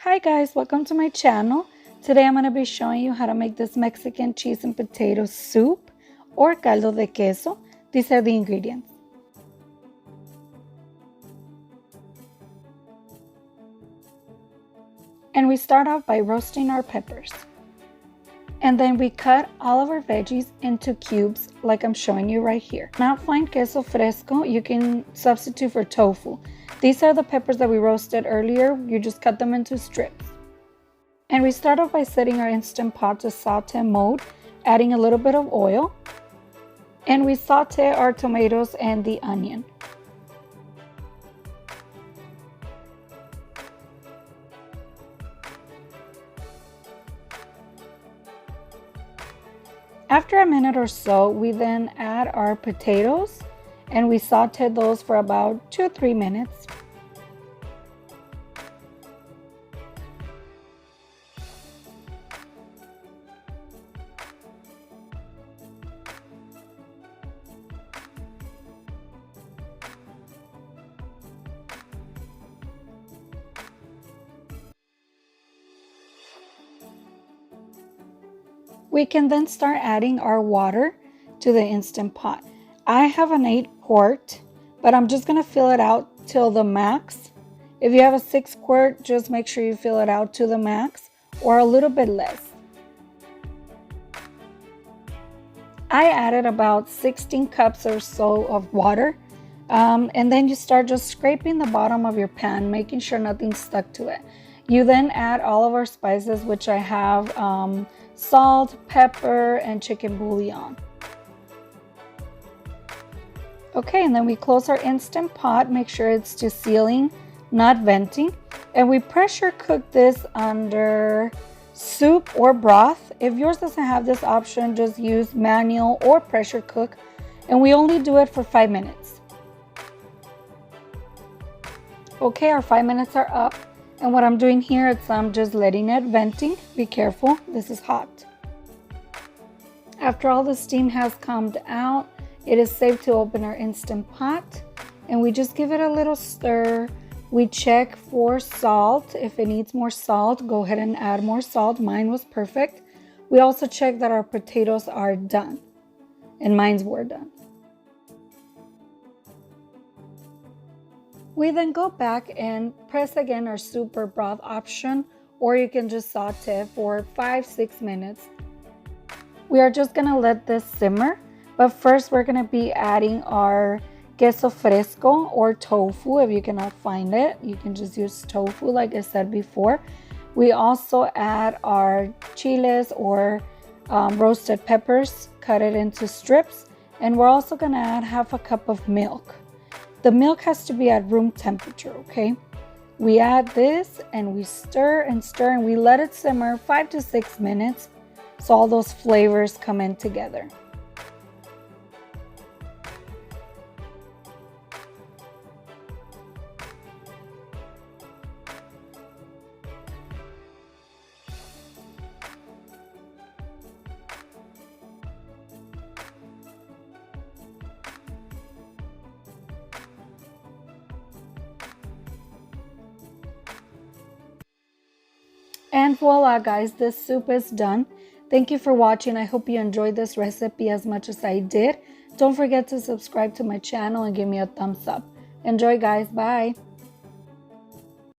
Hi guys, welcome to my channel. Today I'm going to be showing you how to make this Mexican cheese and potato soup or caldo de queso. These are the ingredients. And we start off by roasting our peppers. And then we cut all of our veggies into cubes like I'm showing you right here. Not find queso fresco, you can substitute for tofu. These are the peppers that we roasted earlier. You just cut them into strips. And we start off by setting our Instant Pot to saute mode, adding a little bit of oil. And we saute our tomatoes and the onion. After a minute or so, we then add our potatoes and we saute those for about 2-3 minutes. We can then start adding our water to the Instant Pot. I have an 8-quart, but I'm just going to fill it out till the max. If you have a 6-quart, just make sure you fill it out to the max or a little bit less. I added about 16 cups or so of water, and then you start just scraping the bottom of your pan, making sure nothing's stuck to it. You then add all of our spices, which I have salt, pepper, and chicken bouillon. Okay, and then we close our Instant Pot, make sure it's to sealing, not venting, and we pressure cook this under soup or broth. If yours doesn't have this option, just use manual or pressure cook, and we only do it for 5 minutes. Okay, our 5 minutes are up. And what I'm doing here is I'm just letting it venting. Be careful, this is hot. After all the steam has calmed out, it is safe to open our Instant Pot. And we just give it a little stir. We check for salt. If it needs more salt, go ahead and add more salt. Mine was perfect. We also check that our potatoes are done. And mine were done. We then go back and press again our soup or broth option, or you can just saute for 5-6 minutes. We are just going to let this simmer, but first we're going to be adding our queso fresco or tofu. If you cannot find it, you can just use tofu like I said before. We also add our chiles or roasted peppers, cut it into strips, and we're also going to add half a cup of milk. The milk has to be at room temperature, okay? We add this and we stir and stir and we let it simmer 5 to 6 minutes so all those flavors come in together. And voila guys, this soup is done. Thank you for watching. I hope you enjoyed this recipe as much as I did. Don't forget to subscribe to my channel and give me a thumbs up. Enjoy guys, bye.